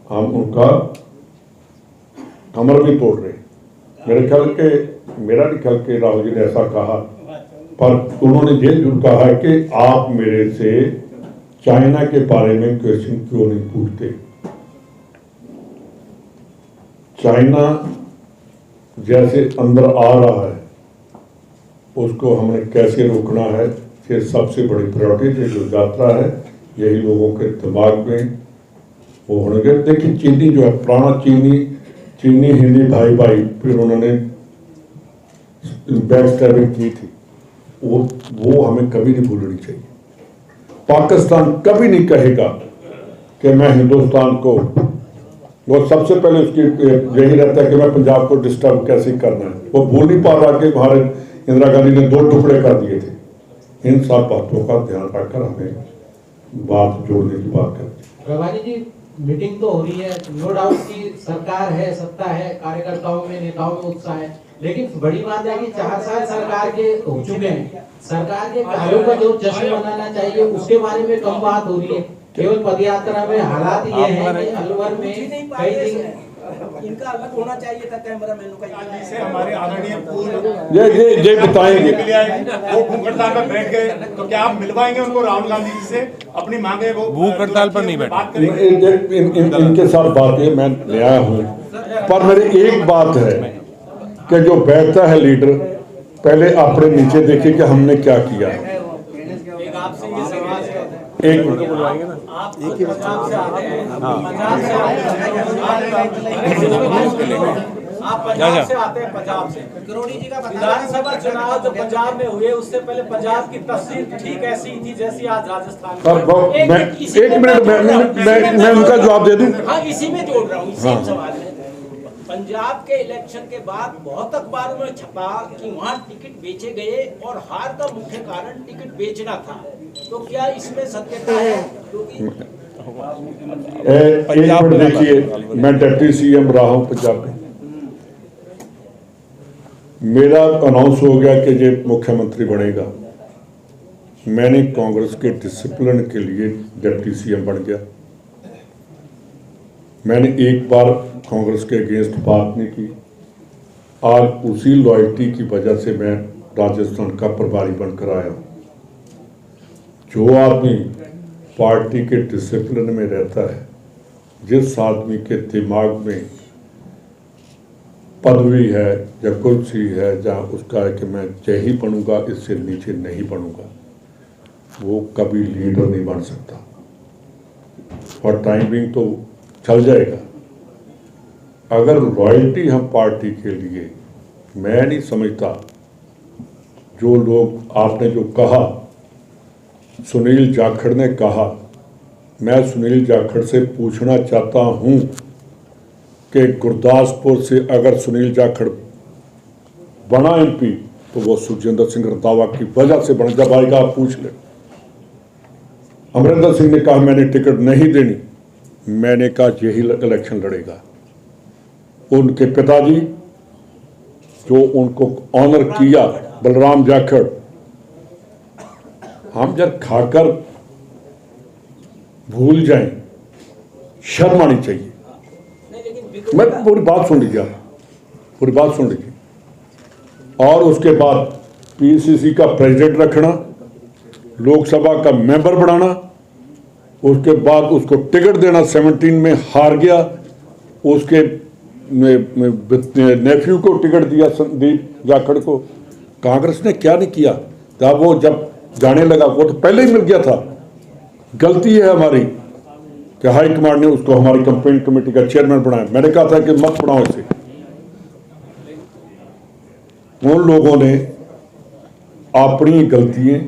B: हम उनका कमर भी तोड़ रहे हैं। मेरा नहीं ख्याल के राहुल जी ने ऐसा कहा, पर उन्होंने ये जरूर कहा है कि आप मेरे से चाइना के बारे में क्वेश्चन क्यों नहीं पूछते। चाइना जैसे अंदर आ रहा है उसको हमने कैसे रोकना है, ये सबसे बड़ी प्रायोरिटी जो यात्रा है, यही लोगों के दिमाग में वो होंगे। देखिए, चीनी जो है, पुराना चीनी हिंदी भाई भाई, फिर उन्होंने बैक स्टैबिंग की थी, वो हमें कभी नहीं भूलनी चाहिए। पाकिस्तान कभी नहीं कहेगा कि मैं हिंदुस्तान को, वो सबसे पहले उसकी यही रहता है कि मैं पंजाब को डिस्टर्ब कैसे करना है। वो भूल नहीं पा रहा कि हमारे इंदिरा गांधी ने 2 टुकड़े कर दिए थे। इन सब बातों का ध्यान रखकर हमें बात जोड़ने की बात करनी।
H: प्रभारी जी, मीटिंग तो हो रही है, नो डाउट की सरकार है, सत्ता है, कार्यकर्ताओं में, नेताओं में उत्साह है, लेकिन बड़ी बात है कि 4 साल सरकार के हो चुके हैं। सरकार के कार्यों का जो जश्न मनाना चाहिए उसके बारे में कम बात हो रही है। केवल पदयात्रा में हालात ये हैं कि अलवर में कई
I: इनका अलग होना चाहिए था कैमरामैनों का।
G: जिसे हमारे आदरणीय पूर्व
B: ये बताएंगे
G: वो भूख हड़ताल पर बैठ गए, तो क्या आप मिलवाएंगे उनको राहुल गांधी जी से अपनी मांगे? वो
C: भूख हड़ताल पर नहीं बैठे।
G: बात करेंगे।
B: इनके साथ बातें मैं नया हूँ, पर मेरी एक बात है कि जो बैठता है लीडर पहले अपने नीचे देखे कि हमने क्या किया।
H: एक आपसे ये सवाल है,
B: एक
H: आप पंजाब से आते हैं, पंजाब से आते हैं, पंजाब से
I: करोड़ी जी का
H: विधानसभा चुनाव जो पंजाब में हुए उससे पहले पंजाब की तस्वीर ठीक ऐसी ही थी जैसी आज राजस्थान में।
B: एक मिनट मैं उनका जवाब दे दूं।
H: हाँ, इसी में जोड़ रहा हूँ, इसी सवाल में। पंजाब के इलेक्शन के बाद बहुत अखबारों में छपा कि वहाँ टिकट बेचे गए और हार का मुख्य कारण टिकट बेचना था, तो क्या इसमें सत्यता है? क्योंकि
B: एक मिनट देखिए, मैं डिप्टी सीएम रहा हूँ पंजाब में, मेरा अनाउंस हो गया कि ये मुख्यमंत्री बनेगा, मैंने कांग्रेस के डिसिप्लिन के लिए डिप्टी सीएम बन गया। मैंने एक बार कांग्रेस के अगेंस्ट बात नहीं की। आज उसी लॉयल्टी की वजह से मैं राजस्थान का प्रभारी बनकर आया हूँ। जो आदमी पार्टी के डिसिप्लिन में रहता है, जिस आदमी के दिमाग में पदवी है या कुर्सी है, जहाँ उसका है कि मैं यही बनूंगा, इससे नीचे नहीं बनूंगा, वो कभी लीडर नहीं बन सकता। और टाइमिंग तो चल जाएगा। अगर रॉयल्टी हम पार्टी के लिए, मैं नहीं समझता जो लोग आपने जो कहा, सुनील जाखड़ ने कहा, मैं सुनील जाखड़ से पूछना चाहता हूं कि गुरदासपुर से अगर सुनील जाखड़ बना एमपी तो वो सुखजिंदर सिंह रंधावा की वजह से बना। जब आएगा आप पूछ ले। अमरिंदर सिंह ने कहा मैंने टिकट नहीं देनी, मैंने कहा यही इलेक्शन लड़ेगा। उनके पिताजी जो उनको ऑनर किया, बलराम जाखड़, हम जब खाकर भूल जाएं, शर्म आनी चाहिए। मैं पूरी बात सुन लीजिए, पूरी बात सुन लीजिए। और उसके बाद पीसीसी का प्रेसिडेंट रखना, लोकसभा का मेंबर बनाना, उसके बाद उसको टिकट देना, 17 में हार गया, उसके नेफ्यू को टिकट दिया संदीप जाखड़ को। कांग्रेस ने क्या नहीं किया, तब वो जब जाने लगा, वो तो पहले ही मिल गया था। गलती है हमारी कि हाई कमांड ने उसको हमारी कैंपेन कमेटी का चेयरमैन बनाया। मैंने कहा था कि मत बनाओ इसे। उन लोगों ने अपनी गलतियां,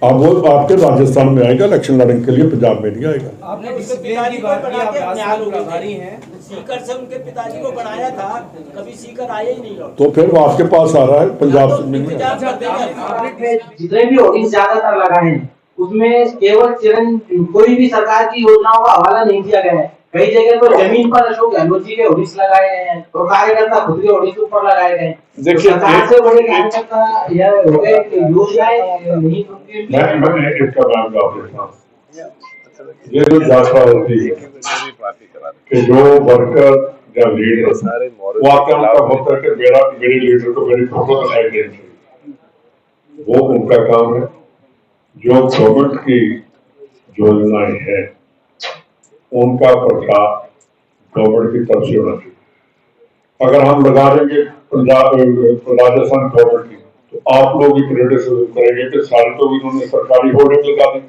B: अब वो आपके राजस्थान में आएगा इलेक्शन लड़ने के लिए, पंजाब में नहीं आएगा।
I: आपने डिसिप्लिन की बात की, आप राजस्थान प्रभारी हैं,
H: सीकर से उनके पिताजी को बनाया था, कभी सीकर आए ही नहीं।
B: तो फिर वो आपके पास आ रहा है, पंजाब से नहीं है।
D: जितने भी होर्डिंग्स ज्यादातर लगाए हैं उसमें केवल कोई भी सरकार की योजनाओं का हवाला नहीं दिया गया है। कई जगह तो जमीन पर अशोक गहलोत जी के होर्डिंग्स लगाए गए हैं और कार्यकर्ता खुद के होर्डिंग्स ऊपर लगाए गए हैं।
B: देखिए,
D: सरकार से बड़े कार्यकर्ता यह हो गए कि योजनाएं नहीं होती।
F: मैं इसका नाम आपके ये जो यात्रा होती है कि जो वर्कर या लीडर वो आते हैं, उनका होता है कि मेरे लीडर को मेरी फोटो दिखाई देनी चाहिए, वो उनका काम है। जो गवर्नमेंट की योजनाएं हैं उनका प्रचार गवर्नमेंट की तरफ से होना चाहिए। अगर हम लगा देंगे पंजाब राजस्थान गवर्नमेंट की, तो आप लोग ही क्रिटिसिज्म करेंगे कि सारे तो इन्होंने सरकारी होर्डिंग लगा दी।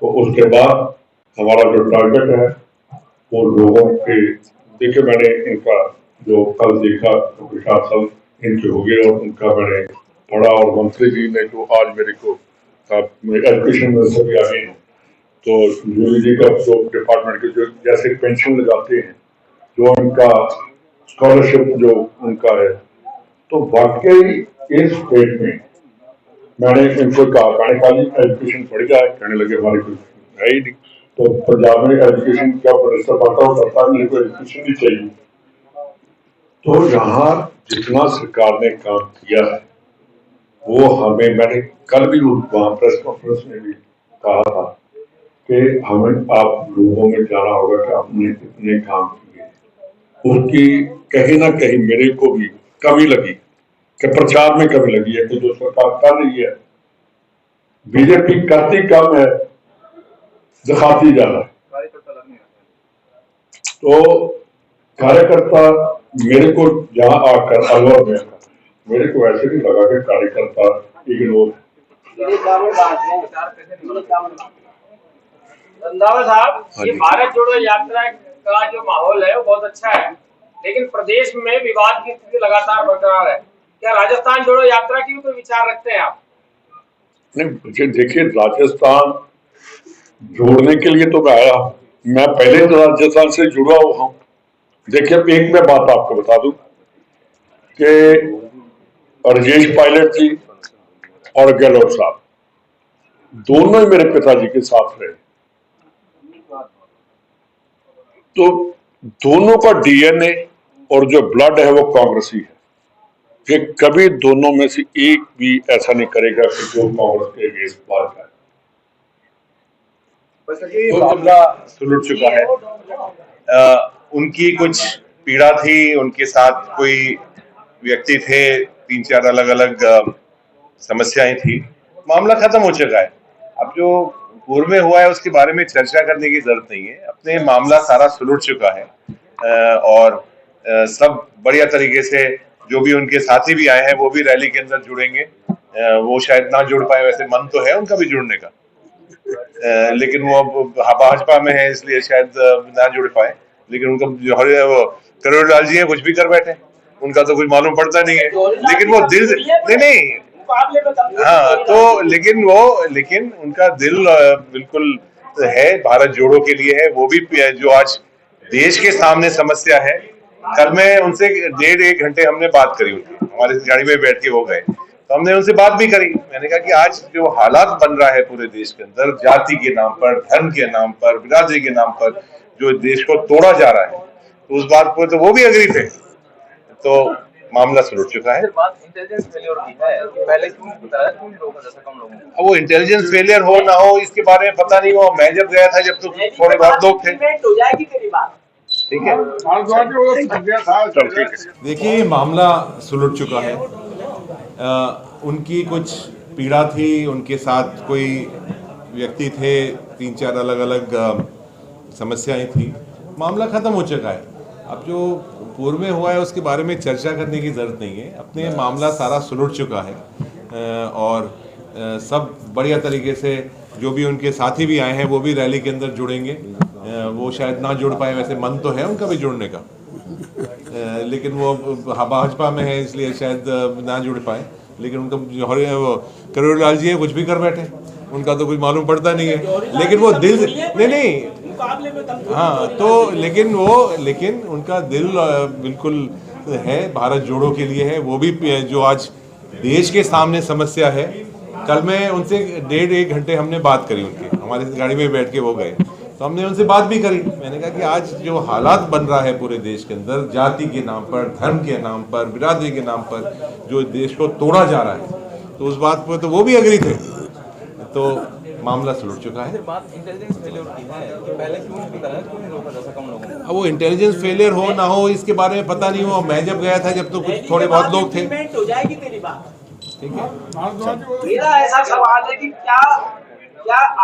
F: तो उसके बाद हमारा जो टारगेट है वो लोगों के, देखिए मैंने इनका जो कल देखा तो प्रशासन इनके हो गए और उनका मैंने पढ़ा, और मंत्री जी ने जो आज मेरे को एजुकेशन मिनिस्टर भी आ गए हैं, तो यूजी जी का जो डिपार्टमेंट के जो जैसे पेंशन लगाते हैं, जो उनका स्कॉलरशिप जो उनका है, तो वाकई इस स्टेट में मैंने इनको कहा, मैंने कहा जी एजुकेशन बढ़ जाए, कहने लगे हमारे कुछ है ही नहीं। तो पंजाब में एजुकेशन का मिनिस्टर बनता हूँ करता, मेरे को एजुकेशन नहीं चाहिए। तो यहाँ जितना सरकार ने काम किया है वो हमें, मैंने कल भी वहाँ प्रेस कॉन्फ्रेंस में भी कहा था कि हमें आप लोगों में जाना होगा कि आपने कितने काम किए। उसकी कहीं ना कहीं मेरे को भी कमी लगी कि प्रचार में कमी लगी है कि जो सरकार कर रही है बीजेपी करती कम है, दिखाती ज्यादा है। तो कार्यकर्ता मेरे को यहाँ आकर अलवर में मेरे को ऐसे नहीं लगा कि कार्यकर्ता इग्नोर है।
D: रंधावा साहब, ये भारत जोड़ो यात्रा का जो माहौल है वो बहुत अच्छा है, लेकिन प्रदेश में विवाद की स्थिति लगातार बरकरार है। क्या राजस्थान जोड़ो यात्रा की भी कोई विचार रखते हैं आप?
F: नहीं, देखिए राजस्थान जोड़ने के लिए तो मैं आया हूं, मैं पहले तो राजस्थान से जुड़ा हुआ हूं। देखिए एक मैं बात आपको बता दूं कि राजेश पायलट जी और गहलोत साहब दोनों ही मेरे पिताजी के साथ रहे, तो दोनों का डीएनए और जो ब्लड है वो कांग्रेसी है। ये कभी दोनों में से एक भी ऐसा नहीं करेगा कि जो कांग्रेस के अगेंस्ट बात करे।
C: तो मामला सुलझ चुका है। उनकी कुछ पीड़ा थी, उनके साथ कोई व्यक्ति थे, 3-4 अलग अलग समस्याएं थी, मामला खत्म हो चुका है। अब जो पूर्व में हुआ है उसके बारे में चर्चा करने की जरूरत नहीं है। अपने मामला सारा सुलझ चुका है और सब बढ़िया तरीके से, जो भी उनके साथी भी आए हैं वो भी रैली के अंदर जुड़ेंगे। वो शायद ना जुड़ पाए, वैसे मन तो है उनका भी जुड़ने का, लेकिन वो अब भाजपा में है इसलिए शायद ना जुड़ पाए। लेकिन उनका जो करोड़ लाल जी है कुछ भी कर बैठे, उनका तो कुछ मालूम पड़ता नहीं है, लेकिन वो दिल नहीं हाँ तो लेकिन उनका दिल बिल्कुल है भारत जोड़ो के लिए है। वो भी जो आज देश के सामने समस्या है, कल मैं उनसे 1.5 घंटे हमने बात करी, उनकी हमारे गाड़ी में बैठ के वो गए, तो हमने उनसे बात भी करी। मैंने कहा कि आज जो हालात बन रहा है पूरे देश के अंदर, जाति के नाम पर, धर्म के नाम पर, बिरादरी के नाम पर जो देश को तोड़ा जा रहा है, तो उस बात पर तो वो भी एग्री थे। तो मामला सुलझ चुका है। अब वो इंटेलिजेंस फेलियर हो ना हो इसके बारे में पता नहीं, वो मैं जब गया था जब तो थोड़े बहुत लोग थे। ठीक है,
K: देखिए मामला सुलझ चुका है। उनकी कुछ पीड़ा थी, उनके साथ कोई व्यक्ति थे, 3-4 अलग अलग समस्याएं थी, मामला खत्म हो चुका है। अब जो पूर्व में हुआ है उसके बारे में चर्चा करने की जरूरत नहीं है। अपने मामला सारा सुलझ चुका है और सब बढ़िया तरीके से, जो भी उनके साथी भी आए हैं वो भी रैली के अंदर जुड़ेंगे। वो शायद ना जुड़ पाए, वैसे मन तो है उनका भी जुड़ने का, लेकिन वो भाजपा में है इसलिए शायद ना जुड़ पाए। लेकिन उनका करोड़ लाल जी है कुछ भी कर बैठे, उनका तो कुछ मालूम पड़ता नहीं है, लेकिन वो दिल नहीं हाँ तो लेकिन उनका दिल बिल्कुल है भारत जोड़ो के लिए है। वो भी जो आज देश के सामने समस्या है, कल मैं उनसे 1.5 घंटे हमने बात करी, उनकी हमारे गाड़ी में बैठ के वो गए, तो हमने उनसे बात भी करी। मैंने कहा कि आज जो हालात बन रहा है पूरे देश के अंदर, जाति के नाम पर, धर्म के नाम पर, बिरादरी के नाम पर जो देश को तोड़ा जा रहा है, तो उस बात पर तो वो भी एग्री थे। तो मामला सुलझ चुका है। अब वो इंटेलिजेंस फेलियर हो ना हो इसके बारे में पता नहीं, वो मैं जब गया था जब तो कुछ थोड़े बहुत लोग थे। ठीक है,
D: मेरा ऐसा सवाल है कि क्या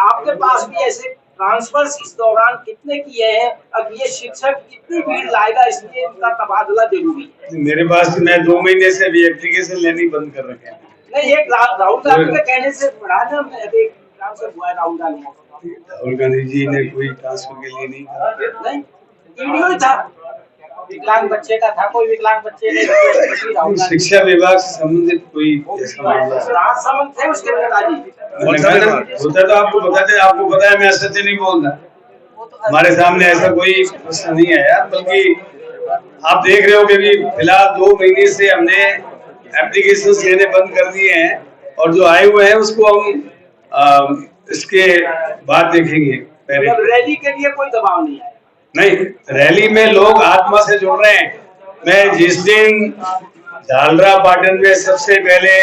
D: आपके पास भी ऐसे ट्रांसफर्स इस दौरान कितने किए हैं? अब ये शिक्षक कितनी भीड़ लाएगा, इसलिए इनका तबादला जरूरी है।
J: मेरे पास मैं 2 महीने से अभी एप्लीकेशन लेनी बंद कर रखे हैं।
D: नहीं, ये राहुल गांधी के कहने से बढ़ा ना, अभी ट्रांसफर हुआ है राहुल
J: गांधी जी ने कोई ट्रांसफर के लिए नहीं कहा।
D: नहीं, वीडियो था, विकलांग बच्चे का था, कोई विकलांग बच्चे ने
J: शिक्षा विभाग से संबंधित कोई
D: राजसमंद थे उसके पिताजी
J: होता तो आपको पता है मैं सत्य नहीं बोल रहा। हमारे सामने ऐसा कोई प्रश्न नहीं है यार, बल्कि आप देख रहे हो कि फिलहाल 2 महीने से हमने एप्लीकेशन लेने बंद कर दिए हैं और जो आए हुए हैं उसको हम इसके बाद देखेंगे।
D: रैली के लिए कोई दबाव नहीं है?
J: नहीं, रैली में लोग आत्मा से जुड़ रहे हैं। मैं जिस दिन झालरा पाटन में सबसे पहले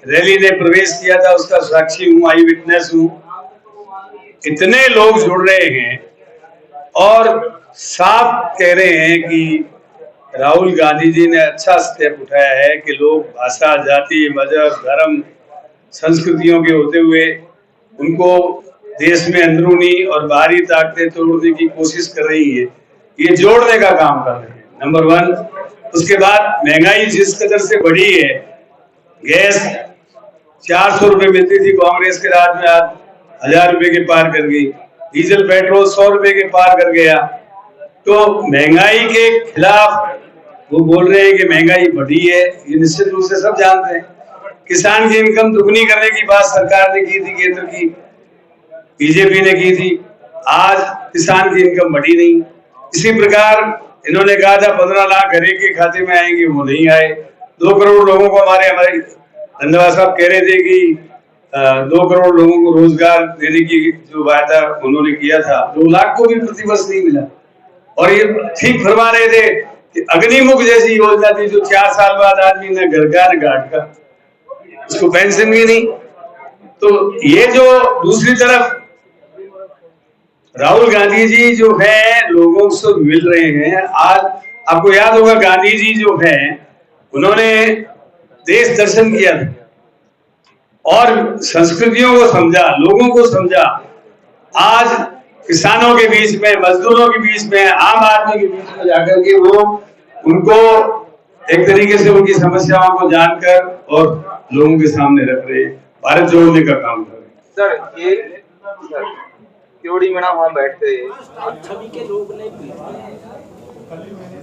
J: रैली ने प्रवेश किया था उसका साक्षी हूँ, आई विटनेस हूँ। इतने लोग जुड़ रहे हैं और साफ कह रहे हैं कि राहुल गांधी जी ने अच्छा स्टेप उठाया है कि लोग भाषा, जाति, मजहब, धर्म, संस्कृतियों के होते हुए उनको देश में अंदरूनी और बाहरी ताकतें तोड़ने की कोशिश कर रही है, ये जोड़ने का काम कर रहे हैं, नंबर 1। उसके बाद महंगाई जिस कदर से बढ़ी है, गैस 400 रुपए मिलती थी कांग्रेस के राज में, आज 1000 रुपए के पार कर गई। डीजल पेट्रोल 100 रुपए के पार कर गया। तो महंगाई के खिलाफ वो बोल रहे हैं कि महंगाई बढ़ी है, ये निश्चित रूप से सब जानते हैं। किसान की इनकम दुगनी करने की बात सरकार ने की थी, केंद्र की बीजेपी ने की थी, आज किसान की इनकम बढ़ी नहीं। इसी प्रकार इन्होंने कहा था 15 लाख हर एक के खाते में आएंगे, वो नहीं आए। 2 करोड़ लोगों को हमारे रंधावा साहब कह रहे थे कि 2 करोड़ लोगों को रोजगार देने की जो वायदा उन्होंने किया था, 2 लाख को भी प्रतिवर्ष नहीं मिला। और ये ठीक फरमा रहे थे कि अग्निमुख जैसी योजना थी जो 4 साल बाद आदमी न घर का न घाट का, उसको पेंशन भी नहीं। तो ये जो दूसरी तरफ राहुल गांधी जी जो है लोगों से मिल रहे हैं, आज आपको याद होगा गांधी जी जो है उन्होंने देश दर्शन किया था और संस्कृतियों को समझा, लोगों को समझा। आज किसानों के बीच में, मजदूरों के बीच में, आम आदमी के बीच में जाकर के वो उनको एक तरीके से उनकी समस्याओं को जानकर और लोगों के सामने रख रहे हैं, भारत जोड़ने का काम कर रहे हैं।
E: सर ये क्योड़ी में ना वहाँ बैठते
H: छवि के लोग ने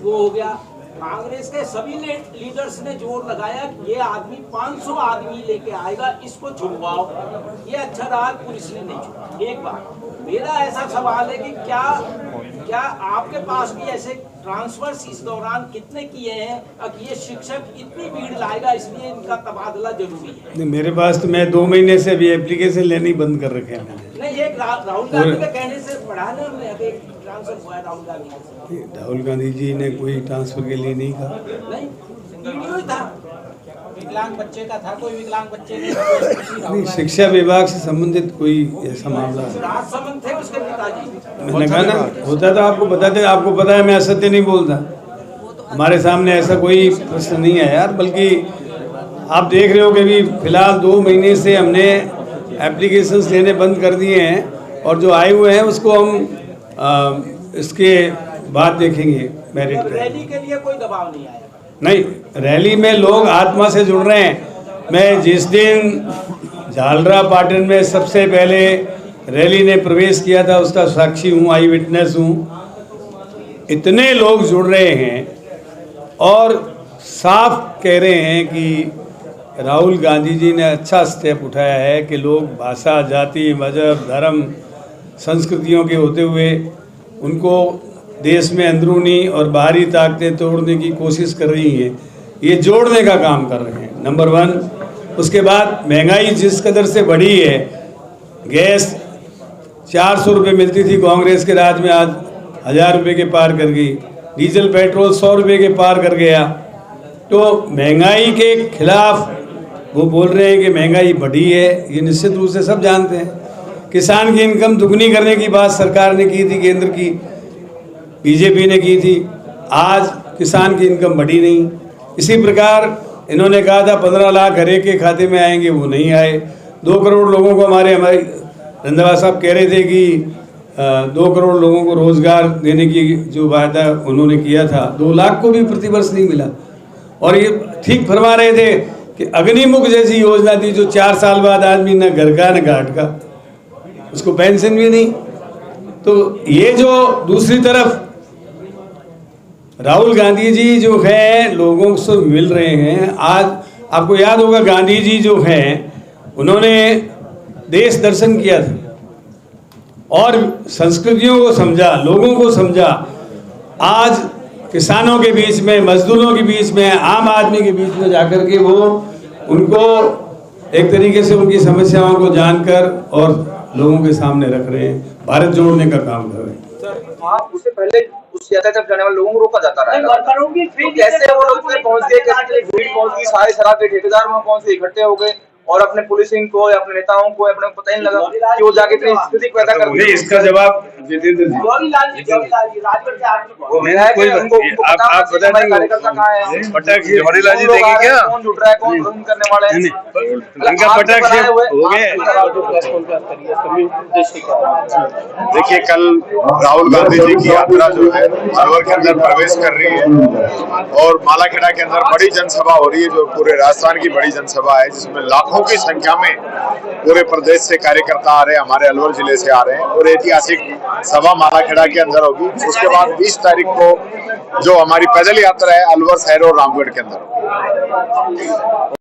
H: वो हो गया। कांग्रेस के सभी लीडर्स ने जोर लगाया कि ये आदमी 500 आदमी लेके आएगा, इसको छुड़वाओ। ये अच्छा रहा, पुलिस ने नहीं छुड़ा। एक बात मेरा ऐसा सवाल है कि क्या आपके पास भी ऐसे ट्रांसफर्स इस दौरान कितने किए हैं कि ये शिक्षक इतनी भीड़ लाएगा, इसलिए इनका तबादला जरूरी है?
G: नहीं, मेरे पास तो मैं 2 महीने से अभी एप्लीकेशन लेनी बंद कर रखे हैं।
H: नहीं, ये राहुल गांधी के कहने से पढ़ा ना हमने, अभी ट्रांसफर हुआ है राहुल गांधी का।
G: राहुल गांधी जी ने कोई ट्रांसफर के लिए नहीं कहा।
H: नहीं, वीडियो ही था, विकलांग बच्चे का था, कोई विकलांग बच्चे
G: नहीं, शिक्षा विभाग से संबंधित कोई ऐसा मामला
H: राजसमंद थे उसके पिताजी।
G: मैंने कहा ना, होता तो आपको बताते। आपको पता है मैं असत्य नहीं बोलता, हमारे सामने ऐसा कोई प्रश्न नहीं है यार। बल्कि आप देख रहे हो कि अभी फिलहाल 2 महीने से हमने एप्लीकेशंस लेने बंद कर दिए हैं और जो आए हुए हैं उसको हम इसके बाद देखेंगे मेरिट पे।
H: रैली के लिए कोई दबाव नहीं आया?
G: नहीं, रैली में लोग आत्मा से जुड़ रहे हैं। मैं जिस दिन झालरा पाटन में सबसे पहले रैली ने प्रवेश किया था उसका साक्षी हूँ, आई विटनेस हूँ। इतने लोग जुड़ रहे हैं और साफ कह रहे हैं कि राहुल गांधी जी ने अच्छा स्टेप उठाया है कि लोग भाषा, जाति, मजहब, धर्म, संस्कृतियों के होते हुए उनको देश में अंदरूनी और बाहरी ताकतें तोड़ने की कोशिश कर रही हैं, ये जोड़ने का काम कर रहे हैं, नंबर 1। उसके बाद महंगाई जिस कदर से बढ़ी है, गैस 400 रुपये मिलती थी कांग्रेस के राज में, आज 1000 रुपये के पार कर गई। डीजल पेट्रोल 100 रुपये के पार कर गया। तो महंगाई के खिलाफ वो बोल रहे हैं कि महंगाई बढ़ी है, ये निश्चित रूप से सब जानते हैं। किसान की इनकम दुगनी करने की बात सरकार ने की थी, केंद्र की बीजेपी ने की थी, आज किसान की इनकम बढ़ी नहीं। इसी प्रकार इन्होंने कहा था 15 लाख हर एक के खाते में आएंगे, वो नहीं आए। 2 करोड़ लोगों को हमारे रंधावा साहब कह रहे थे कि 2 करोड़ लोगों को रोजगार देने की जो वायदा उन्होंने किया था, 2 लाख को भी प्रतिवर्ष नहीं मिला। और ये ठीक फरमा रहे थे कि अग्निमुख जैसी योजना थी जो 4 साल बाद आदमी न घर का न घाट का, उसको पेंशन भी नहीं। तो ये जो दूसरी तरफ राहुल गांधी जी जो है लोगों से मिल रहे हैं, आज आपको याद होगा गांधी जी जो हैं उन्होंने देश दर्शन किया था और संस्कृतियों को समझा, लोगों को समझा। आज किसानों के बीच में, मजदूरों के बीच में, आम आदमी के बीच में जाकर के वो उनको एक तरीके से उनकी समस्याओं को जानकर और लोगों के सामने रख रहे हैं, भारत जोड़ने का काम कर रहे हैं।
E: सर आप उससे पहले उस यात्रा तक जाने वाले लोगों को रोका जाता रहा है,
D: तो
E: कैसे वो लोग पहुंच गए, कैसे भीड़ पहुंच गई, सारे शराब के ठेकेदार वहाँ पहुंचे, इकट्ठे हो गए और अपने पुलिसिंग को, अपने नेताओं को अपने पता ही नहीं लगा कि वो जाके इतनी स्थिति पैदा कर गए।
J: इसका जवाब जितेंद्र जी
D: जवाहरलाल जी राजगढ़ से आपने
J: वो मैंने कोई आप बता दीजिए पटक जवाहरलाल जी देंगे क्या
D: कौन जुट रहा है कौन ड्रोन करने वाले हैं
J: इनका पटक से हो गए।
L: देखिए, कल राहुल गांधी जी की यात्रा जो है अलवर के अंदर प्रवेश कर रही है और मालाखेड़ा के अंदर बड़ी जनसभा हो रही है, जो पूरे राजस्थान की बड़ी जनसभा है, जिसमें लाखों की संख्या में पूरे प्रदेश से कार्यकर्ता आ रहे हैं, हमारे अलवर जिले से आ रहे हैं और ऐतिहासिक सभा मालाखेड़ा के अंदर होगी। उसके बाद 20 तारीख को जो हमारी पैदल यात्रा है अलवर शहर और रामगढ़ के अंदर होगी।